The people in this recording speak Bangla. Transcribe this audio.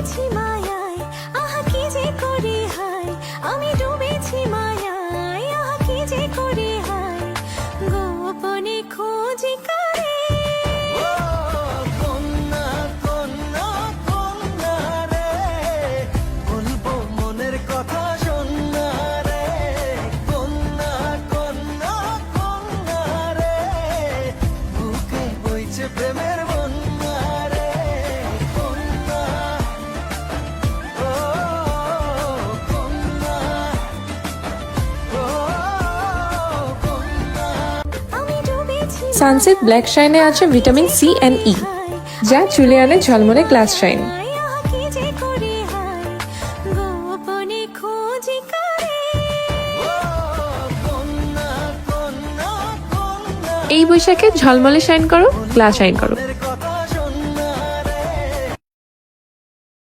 ডুবেছি মায়ায়, আহা কি যে করি হায়, আমি ডুবেছি মায়ায়, আহা কি যে করি হায়, গোপনে খোঁজি কারে। কন্যা কন্যা কন্যা রে, বলবো মনের কথা শোনা রে। কন্যা কন্যা কন্যা রে, বুকে বইছে প্রেমের বন্যা রে। কন্যা ও কন্যা ও কন্যা। আমি ডুবেছি সানসিল্ক ব্ল্যাক শাইনে আছে ভিটামিন সি অ্যান্ড ই, যা চুলে আনে ঝলমলে গ্লাস শাইন। আহা কি যে করি হায়, গোপনে খোঁজি কারে। এই বৈশাখে ঝলমলে শাইন করো, গ্লাস শাইন করো।